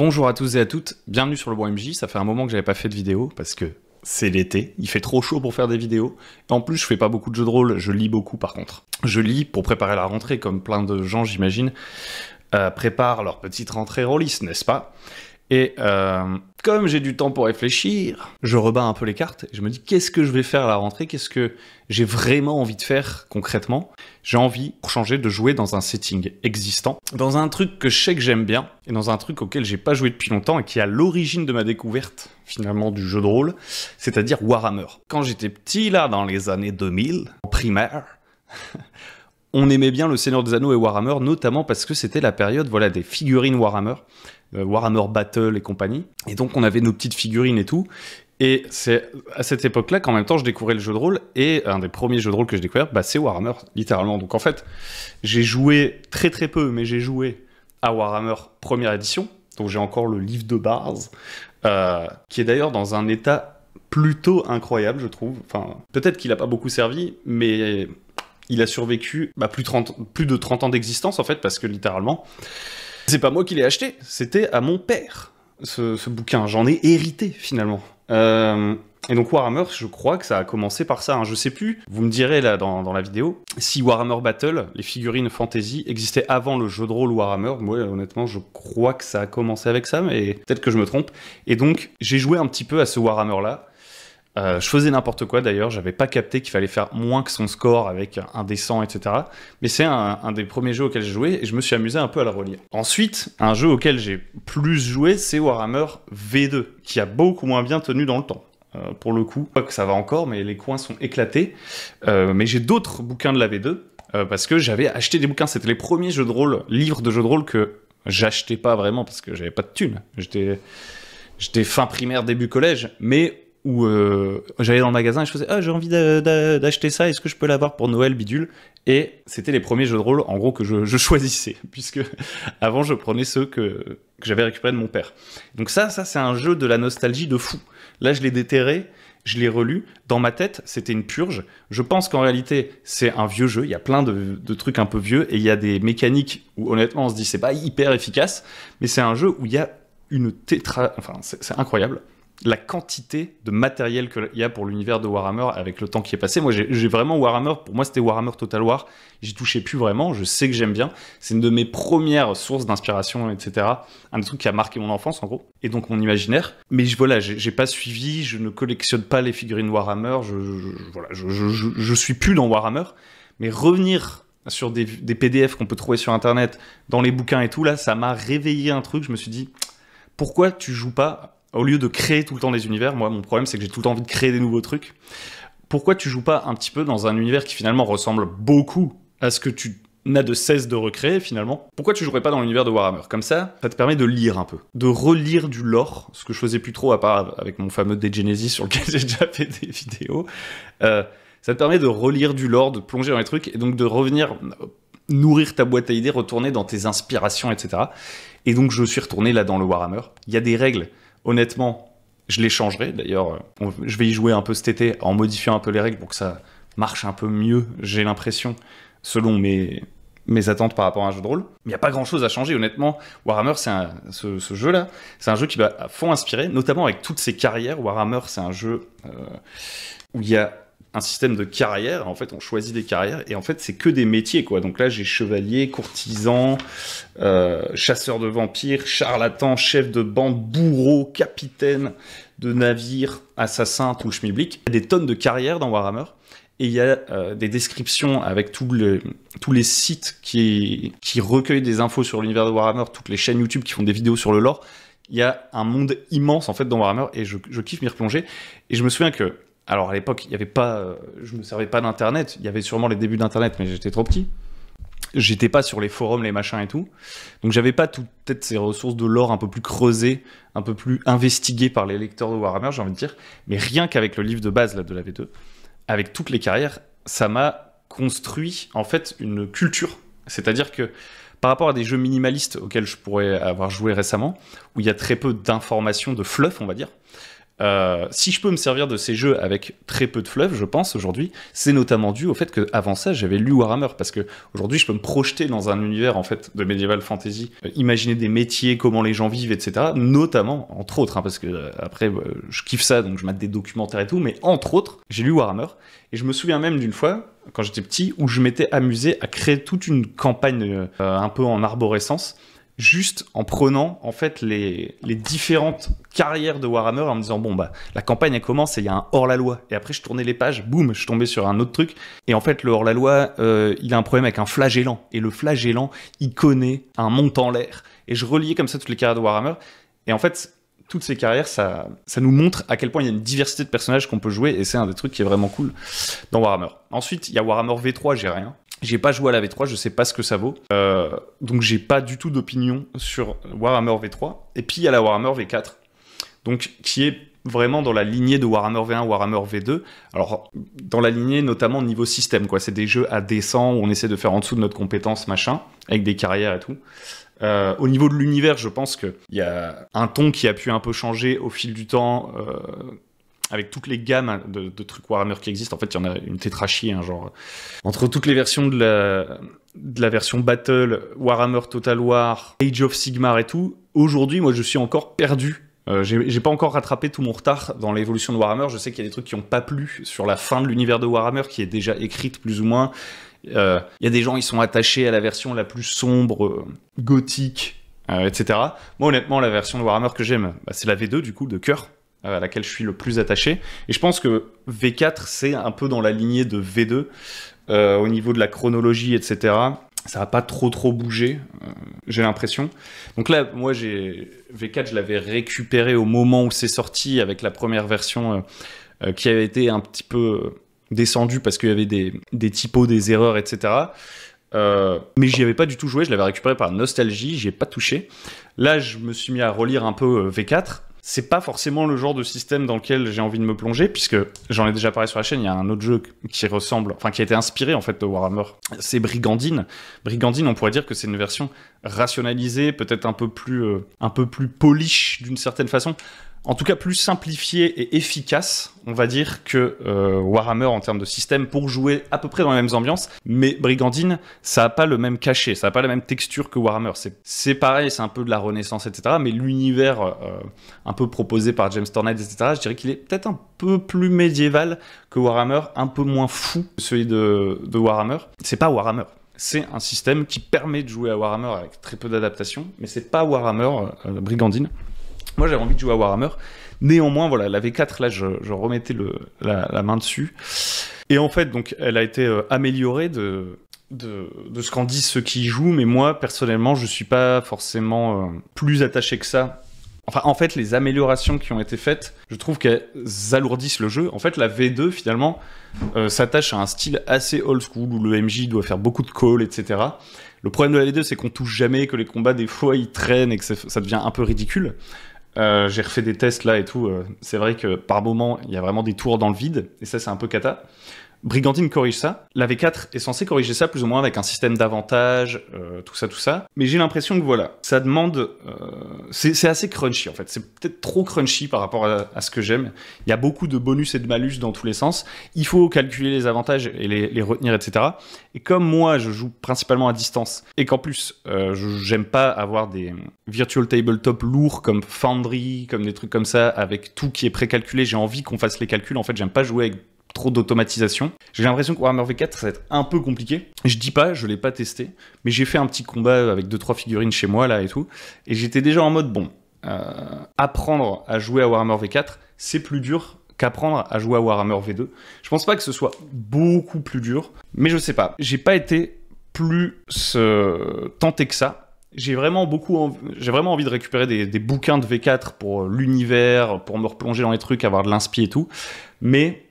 Bonjour à tous et à toutes, bienvenue sur le Bon MJ. Ça fait un moment que j'avais pas fait de vidéo parce que c'est l'été, il fait trop chaud pour faire des vidéos. Et en plus, je fais pas beaucoup de jeux de rôle, je lis beaucoup par contre. Je lis pour préparer la rentrée, comme plein de gens, j'imagine, préparent leur petite rentrée rôliste, n'est-ce pas? Et comme j'ai du temps pour réfléchir, je rebats un peu les cartes et je me dis qu'est-ce que je vais faire à la rentrée, qu'est-ce que j'ai vraiment envie de faire concrètement. J'ai envie, pour changer, de jouer dans un setting existant, dans un truc que je sais que j'aime bien et dans un truc auquel j'ai pas joué depuis longtemps et qui est à l'origine de ma découverte finalement du jeu de rôle, c'est-à-dire Warhammer. Quand j'étais petit là, dans les années 2000, en primaire, on aimait bien le Seigneur des Anneaux et Warhammer, notamment parce que c'était la période, voilà, des figurines Warhammer. Warhammer Battle et compagnie. Et donc on avait nos petites figurines et tout. Et c'est à cette époque-là qu'en même temps je découvrais le jeu de rôle. Et un des premiers jeux de rôle que j'ai découvert, c'est Warhammer, littéralement. Donc en fait, j'ai joué très peu, mais j'ai joué à Warhammer première édition. Donc j'ai encore le livre de base, qui est d'ailleurs dans un état plutôt incroyable, je trouve. Enfin, peut-être qu'il n'a pas beaucoup servi, mais il a survécu plus de 30 ans d'existence, en fait, parce que littéralement... C'est pas moi qui l'ai acheté, c'était à mon père, ce bouquin. J'en ai hérité, finalement. Et donc Warhammer, je crois que ça a commencé par ça. Hein. Je sais plus, vous me direz là dans la vidéo, si Warhammer Battle, les figurines fantasy, existaient avant le jeu de rôle Warhammer. Moi, honnêtement, je crois que ça a commencé avec ça, mais peut-être que je me trompe. Et donc, j'ai joué un petit peu à ce Warhammer-là. Je faisais n'importe quoi d'ailleurs, j'avais pas capté qu'il fallait faire moins que son score avec un dessin, etc. Mais c'est un des premiers jeux auxquels j'ai joué et je me suis amusé un peu à le relire. Ensuite, un jeu auquel j'ai plus joué, c'est Warhammer V2, qui a beaucoup moins bien tenu dans le temps. Pour le coup, pas que ça va encore, mais les coins sont éclatés. Mais j'ai d'autres bouquins de la V2, parce que j'avais acheté des bouquins, c'était les premiers jeux de rôle, livres de jeux de rôle que j'achetais pas vraiment parce que j'avais pas de thunes. J'étais fin primaire, début collège, mais où j'allais dans le magasin et je faisais « Ah, j'ai envie d'acheter ça, est-ce que je peux l'avoir pour Noël, bidule ?» Et c'était les premiers jeux de rôle, en gros, que je choisissais, puisque avant, je prenais ceux que j'avais récupérés de mon père. Donc ça c'est un jeu de la nostalgie de fou. Là, je l'ai déterré, je l'ai relu. Dans ma tête, c'était une purge. Je pense qu'en réalité, c'est un vieux jeu. Il y a plein de trucs un peu vieux, et il y a des mécaniques où, honnêtement, on se dit « C'est pas hyper efficace », mais c'est un jeu où il y a une Enfin, c'est incroyable. La quantité de matériel qu'il y a pour l'univers de Warhammer avec le temps qui est passé. Moi, j'ai vraiment Warhammer, pour moi, c'était Warhammer Total War. J'y touchais plus vraiment, je sais que j'aime bien. C'est une de mes premières sources d'inspiration, etc. Un des trucs qui a marqué mon enfance, en gros. Et donc, mon imaginaire. Mais voilà, j'ai pas suivi, je ne collectionne pas les figurines Warhammer. Je suis plus dans Warhammer. Mais revenir sur des PDF qu'on peut trouver sur Internet, dans les bouquins et tout, là, ça m'a réveillé un truc. Je me suis dit, pourquoi tu joues pas... Au lieu de créer tout le temps des univers, moi, mon problème, c'est que j'ai tout le temps envie de créer des nouveaux trucs. Pourquoi tu joues pas un petit peu dans un univers qui, finalement, ressemble beaucoup à ce que tu n'as de cesse de recréer, finalement? Pourquoi tu jouerais pas dans l'univers de Warhammer? Comme ça te permet de lire un peu, de relire du lore, ce que je faisais plus trop, à part avec mon fameux Dead Genesis, sur lequel j'ai déjà fait des vidéos. Ça te permet de relire du lore, de plonger dans les trucs, et donc de revenir... nourrir ta boîte à idées, retourner dans tes inspirations, etc. Et donc, je suis retourné là dans le Warhammer. Il y a des règles. Honnêtement, je les changerai. D'ailleurs, je vais y jouer un peu cet été en modifiant un peu les règles pour que ça marche un peu mieux, j'ai l'impression, selon mes attentes par rapport à un jeu de rôle. Mais il n'y a pas grand-chose à changer, honnêtement. Warhammer, ce jeu-là, c'est un jeu qui m'a à fond inspiré, notamment avec toutes ces carrières. Warhammer, c'est un jeu où il y a un système de carrières. En fait, on choisit des carrières et en fait, c'est que des métiers, quoi. Donc là, j'ai chevalier, courtisan, chasseur de vampires, charlatan, chef de bande, bourreau, capitaine de navire, assassin, tout le schmilblick. Il y a des tonnes de carrières dans Warhammer et il y a des descriptions avec tous les sites qui recueillent des infos sur l'univers de Warhammer, toutes les chaînes YouTube qui font des vidéos sur le lore. Il y a un monde immense, en fait, dans Warhammer et je kiffe m'y replonger. Et je me souviens que alors à l'époque, il y avait pas, je me servais pas d'internet. Il y avait sûrement les débuts d'internet, mais j'étais trop petit. J'étais pas sur les forums, les machins et tout. Donc j'avais pas peut-être ces ressources de lore un peu plus creusées, un peu plus investiguées par les lecteurs de Warhammer, j'ai envie de dire. Mais rien qu'avec le livre de base là, de la V2, avec toutes les carrières, ça m'a construit en fait une culture. C'est-à-dire que par rapport à des jeux minimalistes auxquels je pourrais avoir joué récemment, où il y a très peu d'informations, de fluff, on va dire, Si je peux me servir de ces jeux avec très peu de fluff, je pense, aujourd'hui, c'est notamment dû au fait qu'avant ça, j'avais lu Warhammer, parce que aujourd'hui, je peux me projeter dans un univers, en fait, de medieval fantasy, imaginer des métiers, comment les gens vivent, etc., notamment, entre autres, hein, parce que après, je kiffe ça, donc je mate des documentaires et tout, mais entre autres, j'ai lu Warhammer, et je me souviens même d'une fois, quand j'étais petit, où je m'étais amusé à créer toute une campagne un peu en arborescence, juste en prenant en fait les différentes carrières de Warhammer, en me disant bon bah la campagne elle commence et il y a un hors-la-loi, et après je tournais les pages, boum, je tombais sur un autre truc, et en fait le hors-la-loi il a un problème avec un flagellant, et le flagellant il connaît un mont en l'air, et je reliais comme ça toutes les carrières de Warhammer, et en fait toutes ces carrières, ça nous montre à quel point il y a une diversité de personnages qu'on peut jouer, et c'est un des trucs qui est vraiment cool dans Warhammer. Ensuite, il y a Warhammer V3, j'ai rien. J'ai pas joué à la V3, je sais pas ce que ça vaut. Donc j'ai pas du tout d'opinion sur Warhammer V3. Et puis il y a la Warhammer V4, donc qui est vraiment dans la lignée de Warhammer V1, Warhammer V2. Alors, dans la lignée notamment niveau système, quoi. C'est des jeux à descent où on essaie de faire en dessous de notre compétence, machin, avec des carrières et tout. Au niveau de l'univers, je pense qu'il y a un ton qui a pu un peu changer au fil du temps, avec toutes les gammes de trucs Warhammer qui existent. En fait, il y en a une tétrachie, hein, genre, entre toutes les versions de la version Battle, Warhammer Total War, Age of Sigmar et tout. Aujourd'hui, moi, je suis encore perdu. J'ai pas encore rattrapé tout mon retard dans l'évolution de Warhammer. Je sais qu'il y a des trucs qui n'ont pas plu sur la fin de l'univers de Warhammer, qui est déjà écrite plus ou moins. Il y a des gens, ils sont attachés à la version la plus sombre, gothique, etc. Moi, honnêtement, la version de Warhammer que j'aime, bah, c'est la V2, du coup, de cœur, à laquelle je suis le plus attaché. Et je pense que V4, c'est un peu dans la lignée de V2, au niveau de la chronologie, etc. Ça n'a pas trop bougé, j'ai l'impression. Donc là, moi, V4, je l'avais récupéré au moment où c'est sorti, avec la première version qui avait été un petit peu descendu parce qu'il y avait des typos, des erreurs, etc. Mais j'y avais pas du tout joué, je l'avais récupéré par nostalgie, j'y ai pas touché. Là, je me suis mis à relire un peu V4. C'est pas forcément le genre de système dans lequel j'ai envie de me plonger, puisque j'en ai déjà parlé sur la chaîne, il y a un autre jeu qui ressemble, enfin qui a été inspiré en fait de Warhammer, c'est Brigandine. Brigandine, on pourrait dire que c'est une version rationalisée, peut-être un peu plus polish d'une certaine façon. En tout cas, plus simplifié et efficace, on va dire, que Warhammer en termes de système, pour jouer à peu près dans les mêmes ambiances. Mais Brigandine, ça n'a pas le même cachet, ça n'a pas la même texture que Warhammer. C'est pareil, c'est un peu de la Renaissance, etc. Mais l'univers un peu proposé par James Tornide, etc., je dirais qu'il est peut-être un peu plus médiéval que Warhammer, un peu moins fou que celui de Warhammer. C'est pas Warhammer. C'est un système qui permet de jouer à Warhammer avec très peu d'adaptation, mais c'est pas Warhammer, Brigandine. Moi, j'avais envie de jouer à Warhammer. Néanmoins, voilà, la V4, là, je remettais la main dessus. Et en fait, donc, elle a été améliorée de ce qu'en disent ceux qui y jouent, mais moi, personnellement, je suis pas forcément plus attaché que ça. Enfin, en fait, les améliorations qui ont été faites, je trouve qu'elles alourdissent le jeu. En fait, la V2, finalement, s'attache à un style assez old school, où le MJ doit faire beaucoup de calls, etc. Le problème de la V2, c'est qu'on touche jamais, que les combats, des fois, ils traînent et que ça devient un peu ridicule. J'ai refait des tests là et tout, c'est vrai que par moment il y a vraiment des tours dans le vide, et ça c'est un peu cata. Brigandine corrige ça, la V4 est censée corriger ça plus ou moins avec un système d'avantages, tout ça, mais j'ai l'impression que voilà, ça demande... c'est assez crunchy en fait, c'est peut-être trop crunchy par rapport à ce que j'aime. Il y a beaucoup de bonus et de malus dans tous les sens, il faut calculer les avantages et les retenir, etc. Et comme moi je joue principalement à distance, et qu'en plus j'aime pas avoir des virtual tabletop lourds comme Foundry, comme des trucs comme ça, avec tout qui est précalculé, j'ai envie qu'on fasse les calculs, en fait j'aime pas jouer avec trop d'automatisation. J'ai l'impression que Warhammer V4, ça va être un peu compliqué. Je dis pas, je l'ai pas testé, mais j'ai fait un petit combat avec 2-3 figurines chez moi, là, et tout, et j'étais déjà en mode, bon, apprendre à jouer à Warhammer V4, c'est plus dur qu'apprendre à jouer à Warhammer V2. Je pense pas que ce soit beaucoup plus dur, mais je sais pas. J'ai pas été plus tenté que ça. J'ai vraiment envie de récupérer des bouquins de V4 pour l'univers, pour me replonger dans les trucs, avoir de l'inspi et tout, mais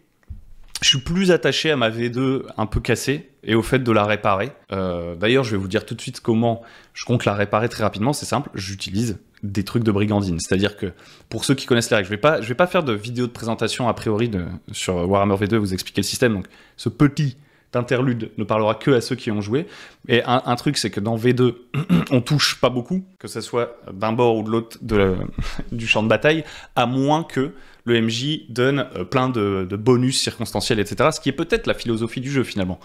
je suis plus attaché à ma V2 un peu cassée et au fait de la réparer. D'ailleurs, je vais vous dire tout de suite comment je compte la réparer très rapidement. C'est simple, j'utilise des trucs de Brigandine. C'est-à-dire que, pour ceux qui connaissent les règles, je vais pas faire de vidéo de présentation a priori sur Warhammer V2, vous expliquer le système. Donc, ce petit d'interlude ne parlera que à ceux qui ont joué. Et un truc, c'est que dans V2, on touche pas beaucoup, que ce soit d'un bord ou de l'autre du champ de bataille, à moins que le MJ donne plein de bonus circonstanciels, etc. Ce qui est peut-être la philosophie du jeu, finalement.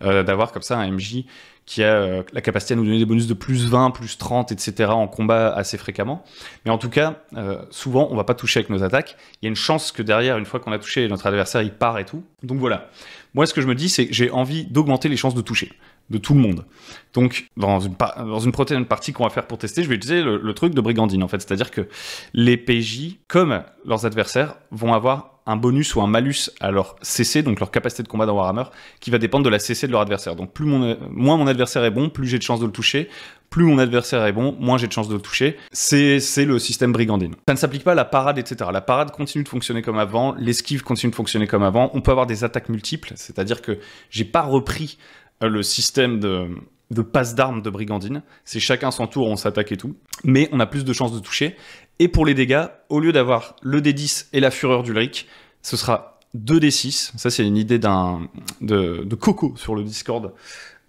D'avoir comme ça un MJ qui a la capacité à nous donner des bonus de plus 20, plus 30, etc. en combat assez fréquemment. Mais en tout cas, souvent, on va pas toucher avec nos attaques. Il y a une chance que derrière, une fois qu'on a touché, notre adversaire, il part et tout. Donc voilà. Moi, ce que je me dis, c'est que j'ai envie d'augmenter les chances de toucher de tout le monde. Donc, dans une prochaine partie qu'on va faire pour tester, je vais utiliser le truc de brigandine, en fait. C'est-à-dire que les PJ, comme leurs adversaires, vont avoir un bonus ou un malus à leur CC, donc leur capacité de combat dans Warhammer, qui va dépendre de la CC de leur adversaire. Donc, moins mon adversaire est bon, plus j'ai de chances de le toucher. Plus mon adversaire est bon, moins j'ai de chances de le toucher. C'est le système brigandine. Ça ne s'applique pas à la parade, etc. La parade continue de fonctionner comme avant, l'esquive continue de fonctionner comme avant. On peut avoir des attaques multiples, c'est-à-dire que j'ai pas repris le système de passe d'armes de brigandine. C'est chacun son tour, on s'attaque et tout. Mais on a plus de chances de toucher. Et pour les dégâts, au lieu d'avoir le D10 et la fureur d'Ulrich, ce sera 2D6. Ça, c'est une idée de Coco sur le Discord,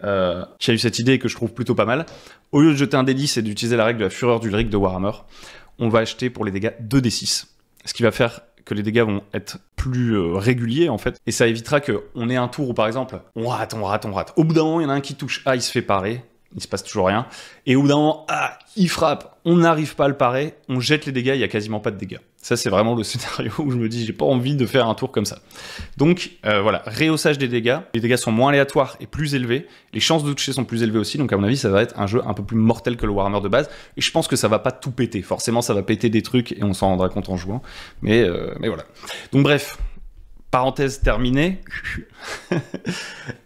qui a eu cette idée et que je trouve plutôt pas mal. Au lieu de jeter un D10 et d'utiliser la règle de la fureur d'Ulrich de Warhammer, on va acheter pour les dégâts 2D6. Ce qui va faire que les dégâts vont être plus réguliers, en fait. Et ça évitera qu'on ait un tour où, par exemple, on rate. Au bout d'un moment, il y en a un qui touche. Ah, il se fait parer. Il se passe toujours rien. Et au bout d'un moment, ah, il frappe. On n'arrive pas à le parer. On jette les dégâts. Il n'y a quasiment pas de dégâts. Ça, c'est vraiment le scénario où je me dis, j'ai pas envie de faire un tour comme ça. Donc, voilà. Réhaussage des dégâts. Les dégâts sont moins aléatoires et plus élevés. Les chances de toucher sont plus élevées aussi. Donc, à mon avis, ça va être un jeu un peu plus mortel que le Warhammer de base. Et je pense que ça va pas tout péter. Forcément, ça va péter des trucs et on s'en rendra compte en jouant. Mais voilà. Donc, bref. Parenthèse terminée.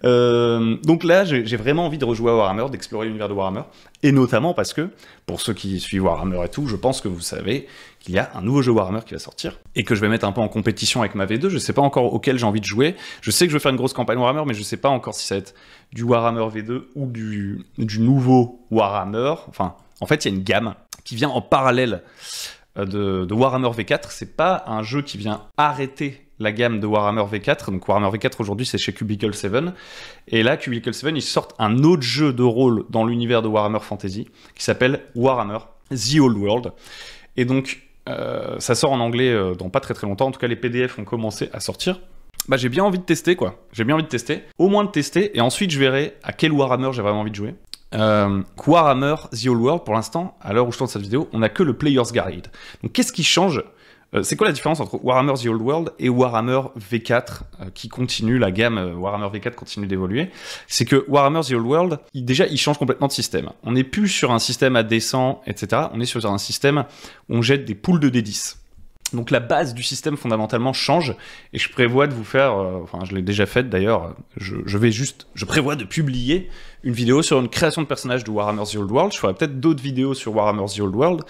Donc là, j'ai vraiment envie de rejouer à Warhammer, d'explorer l'univers de Warhammer, et notamment parce que, pour ceux qui suivent Warhammer et tout, je pense que vous savez qu'il y a un nouveau jeu Warhammer qui va sortir, et que je vais mettre un peu en compétition avec ma V2, je sais pas encore auquel j'ai envie de jouer, je sais que je vais faire une grosse campagne Warhammer, mais je sais pas encore si ça va être du Warhammer V2 ou du nouveau Warhammer, enfin, en fait, il y a une gamme qui vient en parallèle de Warhammer V4, c'est pas un jeu qui vient arrêter la gamme de Warhammer V4, donc Warhammer V4 aujourd'hui c'est chez Cubicle 7, et là Cubicle 7 ils sortent un autre jeu de rôle dans l'univers de Warhammer Fantasy qui s'appelle Warhammer The Old World, et donc ça sort en anglais dans pas très longtemps, en tout cas les PDF ont commencé à sortir. Bah j'ai bien envie de tester quoi, au moins de tester, et ensuite je verrai à quel Warhammer j'ai vraiment envie de jouer. Warhammer The Old World, pour l'instant, à l'heure où je tourne cette vidéo, on n'a que le Player's Guide. Donc qu'est-ce qui change? C'est quoi la différence entre Warhammer The Old World et Warhammer V4 qui continue, la gamme Warhammer V4 continue d'évoluer? C'est que Warhammer The Old World, déjà, il change complètement de système. On n'est plus sur un système à descent, etc. On est sur un système où on jette des poules de D10. Donc la base du système fondamentalement change, et je prévois de vous faire, enfin je l'ai déjà faite d'ailleurs, je prévois de publier une vidéo sur une création de personnage de Warhammer The Old World. Je ferai peut-être d'autres vidéos sur Warhammer The Old World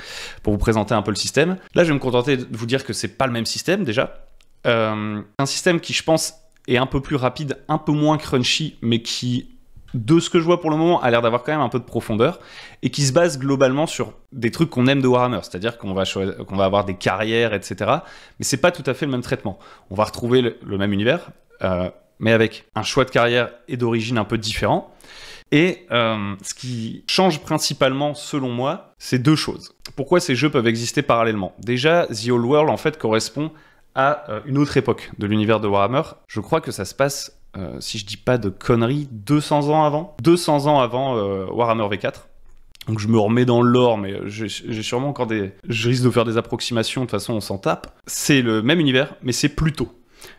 pour vous présenter un peu le système. Là je vais me contenter de vous dire que c'est pas le même système déjà. Un système qui je pense est un peu plus rapide, un peu moins crunchy, mais qui, de ce que je vois pour le moment, a l'air d'avoir quand même un peu de profondeur, et qui se base globalement sur des trucs qu'on aime de Warhammer, c'est-à-dire qu'on va avoir des carrières, etc. Mais c'est pas tout à fait le même traitement. On va retrouver le même univers, mais avec un choix de carrière et d'origine un peu différent. Et ce qui change principalement, selon moi, c'est deux choses. Pourquoi ces jeux peuvent exister parallèlement? Déjà, The Old World, en fait, correspond à une autre époque de l'univers de Warhammer. Je crois que ça se passe, si je dis pas de conneries, 200 ans avant Warhammer V4. Donc je me remets dans le lore, mais j'ai sûrement encore je risque de faire des approximations, de toute façon on s'en tape. C'est le même univers, mais c'est plus tôt.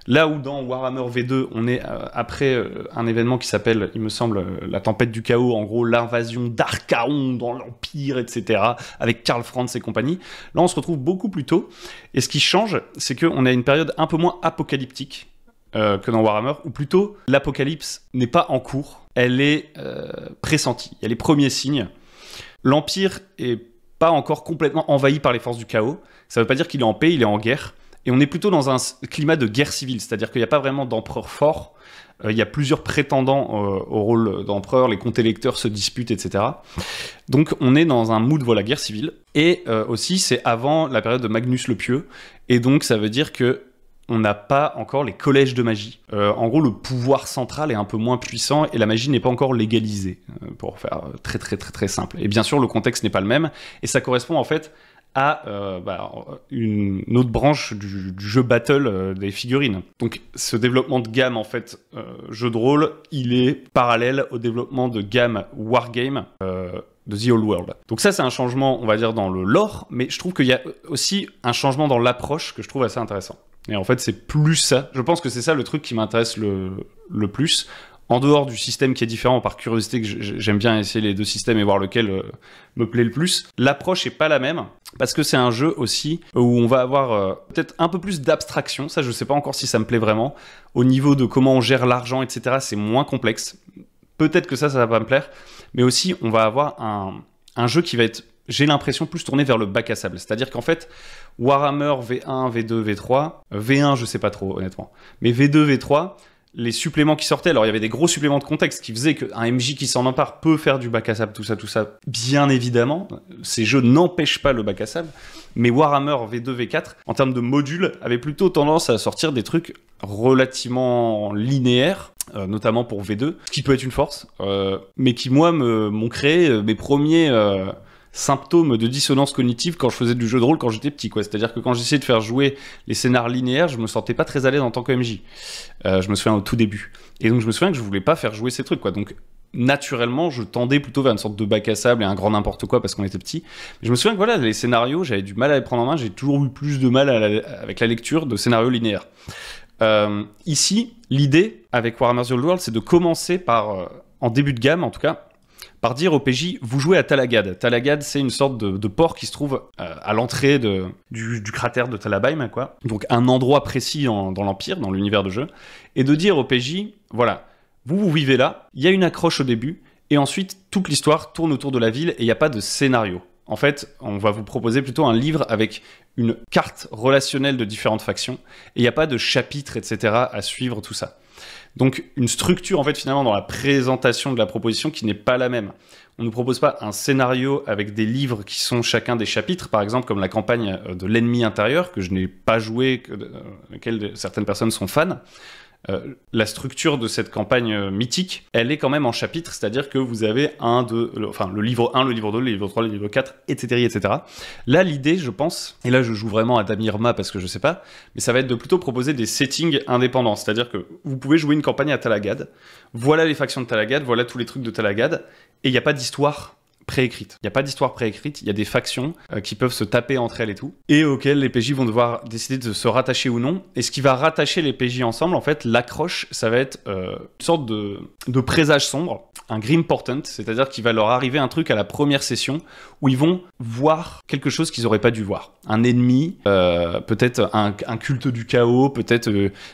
Là où dans Warhammer V2, on est après un événement qui s'appelle, il me semble, la tempête du chaos, en gros l'invasion d'Archaon dans l'Empire, etc., avec Karl Franz et compagnie. Là, on se retrouve beaucoup plus tôt. Et ce qui change, c'est qu'on a une période un peu moins apocalyptique que dans Warhammer, ou plutôt l'apocalypse n'est pas en cours, elle est pressentie. Il y a les premiers signes. L'Empire est pas encore complètement envahi par les forces du chaos. Ça veut pas dire qu'il est en paix, il est en guerre. Et on est plutôt dans un climat de guerre civile, c'est-à-dire qu'il n'y a pas vraiment d'empereur fort. Il y a plusieurs prétendants au rôle d'empereur, les comtes électeurs se disputent, etc. Donc on est dans un mood, voilà, guerre civile. Et aussi, c'est avant la période de Magnus le Pieux. Et donc ça veut dire que on n'a pas encore les collèges de magie. En gros, le pouvoir central est un peu moins puissant et la magie n'est pas encore légalisée, pour faire très simple. Et bien sûr, le contexte n'est pas le même, et ça correspond en fait à une autre branche du jeu battle des figurines. Donc ce développement de gamme en fait jeu de rôle, il est parallèle au développement de gamme wargame de The Old World. Donc ça c'est un changement, on va dire, dans le lore, mais je trouve qu'il y a aussi un changement dans l'approche que je trouve assez intéressant. Et en fait c'est plus ça, je pense que c'est ça le truc qui m'intéresse le plus. En dehors du système qui est différent, par curiosité que j'aime bien essayer les deux systèmes et voir lequel me plaît le plus, l'approche est pas la même, parce que c'est un jeu aussi où on va avoir peut-être un peu plus d'abstraction, ça je sais pas encore si ça me plaît vraiment, au niveau de comment on gère l'argent, etc. c'est moins complexe, peut-être que ça va pas me plaire, mais aussi on va avoir un jeu qui va être, j'ai l'impression, plus tourné vers le bac à sable, c'est-à-dire qu'en fait, Warhammer V1, V2, V3, V1 je sais pas trop honnêtement, mais V2, V3, les suppléments qui sortaient, alors il y avait des gros suppléments de contexte qui faisaient qu'un MJ qui s'en empare peut faire du bac à sable, tout ça, bien évidemment. Ces jeux n'empêchent pas le bac à sable, mais Warhammer V2, V4, en termes de modules, avait plutôt tendance à sortir des trucs relativement linéaires, notamment pour V2, ce qui peut être une force, mais qui, moi, m'ont créé mes premiers symptômes de dissonance cognitive quand je faisais du jeu de rôle quand j'étais petit, quoi. C'est-à-dire que quand j'essayais de faire jouer les scénars linéaires, je me sentais pas très à l'aise en tant que MJ. Je me souviens au tout début. Et donc je me souviens que je voulais pas faire jouer ces trucs, quoi. Donc naturellement, je tendais plutôt vers une sorte de bac à sable et un grand n'importe quoi parce qu'on était petit. Mais je me souviens que voilà, les scénarios, j'avais du mal à les prendre en main. J'ai toujours eu plus de mal avec la lecture de scénarios linéaires. Ici, l'idée avec Warhammer The Old World, c'est de commencer par, en début de gamme en tout cas, par dire au PJ, vous jouez à Talagad. Talagad, c'est une sorte de port qui se trouve à l'entrée du cratère de Talabaim, quoi. Donc un endroit précis dans l'Empire, dans l'univers de jeu. Et de dire au PJ, voilà, vous vivez là, il y a une accroche au début, et ensuite, toute l'histoire tourne autour de la ville, et il n'y a pas de scénario. En fait, on va vous proposer plutôt un livre avec une carte relationnelle de différentes factions, et il n'y a pas de chapitres, etc. à suivre, tout ça. Donc une structure en fait finalement dans la présentation de la proposition qui n'est pas la même. On ne nous propose pas un scénario avec des livres qui sont chacun des chapitres, par exemple comme la campagne de l'ennemi intérieur, que je n'ai pas joué, laquelle certaines personnes sont fans. La structure de cette campagne mythique, elle est quand même en chapitres, c'est-à-dire que vous avez le livre 1, le livre 2, le livre 3, le livre 4, etc. etc. Là, l'idée, je pense, et là je joue vraiment à Damirma parce que je sais pas, mais ça va être de plutôt proposer des settings indépendants, c'est-à-dire que vous pouvez jouer une campagne à Talagad, voilà les factions de Talagad, voilà tous les trucs de Talagad, et il n'y a pas d'histoire préécrite. Il n'y a pas d'histoire préécrite, il y a des factions qui peuvent se taper entre elles et tout, et auxquelles les PJ vont devoir décider de se rattacher ou non. Et ce qui va rattacher les PJ ensemble, en fait, l'accroche, ça va être une sorte de présage sombre, un grim portent, c'est-à-dire qu'il va leur arriver un truc à la première session où ils vont voir quelque chose qu'ils n'auraient pas dû voir. Un ennemi, peut-être un culte du chaos, peut-être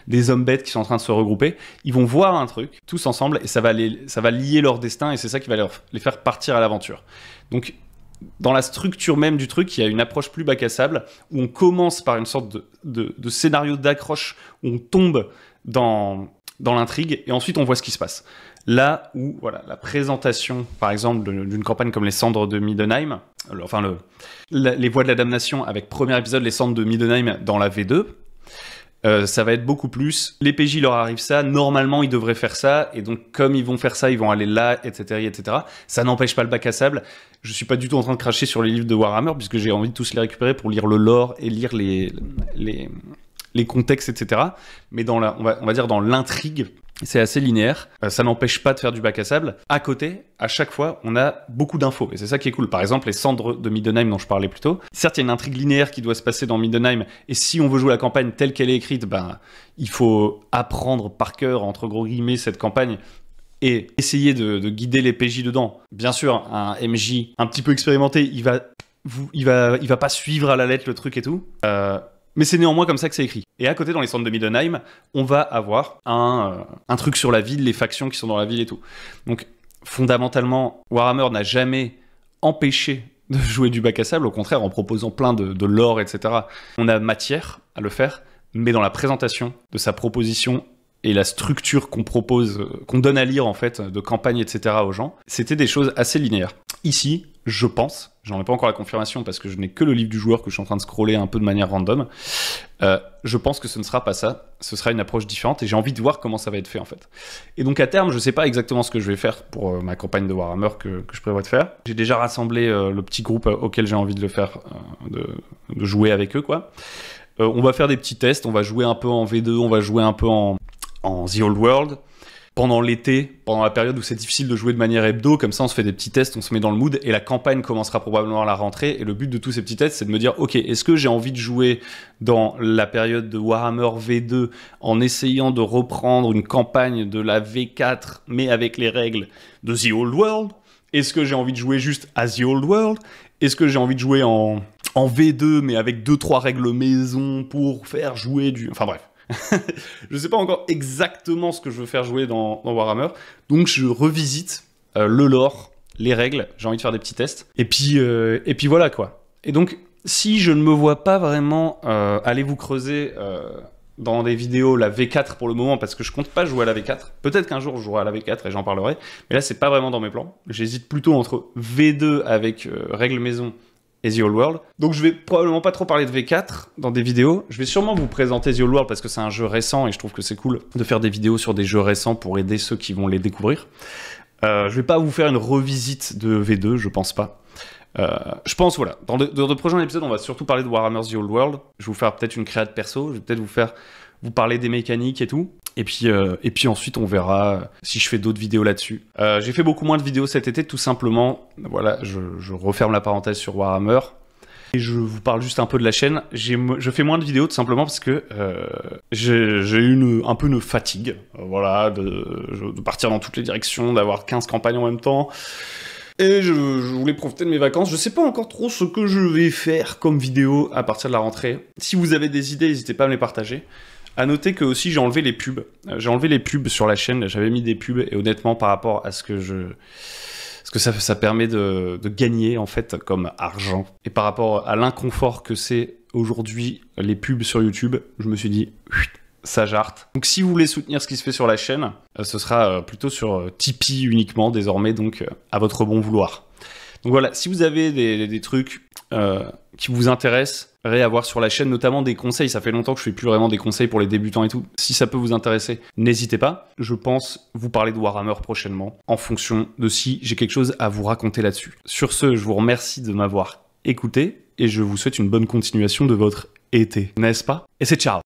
des hommes bêtes qui sont en train de se regrouper. Ils vont voir un truc, tous ensemble, et ça va lier leur destin, et c'est ça qui va les faire partir à l'aventure. Donc, dans la structure même du truc, il y a une approche plus bac à sable, où on commence par une sorte de scénario d'accroche, où on tombe dans l'intrigue, et ensuite on voit ce qui se passe. Là où, voilà, la présentation, par exemple, d'une campagne comme Les Cendres de Middenheim, les Voies de la Damnation, avec premier épisode, Les Cendres de Middenheim dans la V2, ça va être beaucoup plus, les PJ leur arrive ça, normalement ils devraient faire ça, et donc comme ils vont faire ça, ils vont aller là, etc. etc. Ça n'empêche pas le bac à sable. Je suis pas du tout en train de cracher sur les livres de Warhammer, puisque j'ai envie de tous les récupérer pour lire le lore et lire les contextes, etc. Mais on va dire dans l'intrigue, c'est assez linéaire, ça n'empêche pas de faire du bac à sable. À côté, à chaque fois, on a beaucoup d'infos, et c'est ça qui est cool. Par exemple, les Cendres de Middenheim dont je parlais plus tôt. Certes, il y a une intrigue linéaire qui doit se passer dans Middenheim, et si on veut jouer la campagne telle qu'elle est écrite, il faut apprendre par cœur, entre gros guillemets, cette campagne, et essayer de guider les PJ dedans. Bien sûr, un MJ un petit peu expérimenté, il va pas suivre à la lettre le truc et tout, mais c'est néanmoins comme ça que c'est écrit. Et à côté, dans les Cendres de Middenheim, on va avoir un truc sur la ville, les factions qui sont dans la ville et tout. Donc, fondamentalement, Warhammer n'a jamais empêché de jouer du bac à sable, au contraire, en proposant plein de lore, etc. On a matière à le faire, mais dans la présentation de sa proposition et la structure qu'on propose, qu'on donne à lire, en fait, de campagne, etc. aux gens, c'était des choses assez linéaires. Ici, je pense. J'en ai pas encore la confirmation parce que je n'ai que le livre du joueur que je suis en train de scroller un peu de manière random. Je pense que ce ne sera pas ça. Ce sera une approche différente et j'ai envie de voir comment ça va être fait en fait. Et donc à terme, je sais pas exactement ce que je vais faire pour ma campagne de Warhammer que je prévois de faire. J'ai déjà rassemblé le petit groupe auquel j'ai envie de le faire, de jouer avec eux quoi. On va faire des petits tests, on va jouer un peu en V2, on va jouer un peu en The Old World. Pendant l'été, pendant la période où c'est difficile de jouer de manière hebdo, comme ça on se fait des petits tests, on se met dans le mood, et la campagne commencera probablement à la rentrée, et le but de tous ces petits tests, c'est de me dire, ok, est-ce que j'ai envie de jouer dans la période de Warhammer V2 en essayant de reprendre une campagne de la V4, mais avec les règles de The Old World? Est-ce que j'ai envie de jouer juste à The Old World? Est-ce que j'ai envie de jouer en V2, mais avec 2-3 règles maison pour faire jouer du... Enfin bref. Je sais pas encore exactement ce que je veux faire jouer dans Warhammer, donc je revisite le lore, les règles, j'ai envie de faire des petits tests, et puis voilà quoi. Et donc, si je ne me vois pas vraiment aller vous creuser dans des vidéos la V4 pour le moment, parce que je compte pas jouer à la V4, peut-être qu'un jour je jouerai à la V4 et j'en parlerai, mais là c'est pas vraiment dans mes plans, j'hésite plutôt entre V2 avec règles maison et The Old World. Donc je vais probablement pas trop parler de V4 dans des vidéos. Je vais sûrement vous présenter The Old World parce que c'est un jeu récent et je trouve que c'est cool de faire des vidéos sur des jeux récents pour aider ceux qui vont les découvrir. Je vais pas vous faire une revisite de V2, je pense pas. Je pense, voilà, dans de prochains épisodes, on va surtout parler de Warhammer The Old World. Je vais vous faire peut-être une créa de perso, je vais peut-être vous parler des mécaniques et tout. Et puis ensuite, on verra si je fais d'autres vidéos là-dessus. J'ai fait beaucoup moins de vidéos cet été, tout simplement. Voilà, je referme la parenthèse sur Warhammer. Et je vous parle juste un peu de la chaîne. Je fais moins de vidéos, tout simplement, parce que j'ai eu un peu une fatigue. Voilà, de partir dans toutes les directions, d'avoir 15 campagnes en même temps. Et je voulais profiter de mes vacances. Je sais pas encore trop ce que je vais faire comme vidéo à partir de la rentrée. Si vous avez des idées, n'hésitez pas à me les partager. À noter que aussi j'ai enlevé les pubs. J'ai enlevé les pubs sur la chaîne, j'avais mis des pubs et honnêtement par rapport à ce que ça permet de gagner en fait comme argent et par rapport à l'inconfort que c'est aujourd'hui les pubs sur YouTube, je me suis dit ça jarte. Donc si vous voulez soutenir ce qui se fait sur la chaîne, ce sera plutôt sur Tipeee uniquement désormais, donc à votre bon vouloir. Donc voilà, si vous avez des trucs qui vous intéressent, à voir sur la chaîne, notamment des conseils. Ça fait longtemps que je fais plus vraiment des conseils pour les débutants et tout. Si ça peut vous intéresser, n'hésitez pas. Je pense vous parler de Warhammer prochainement, en fonction de si j'ai quelque chose à vous raconter là-dessus. Sur ce, je vous remercie de m'avoir écouté et je vous souhaite une bonne continuation de votre été, n'est-ce pas? Et c'est ciao!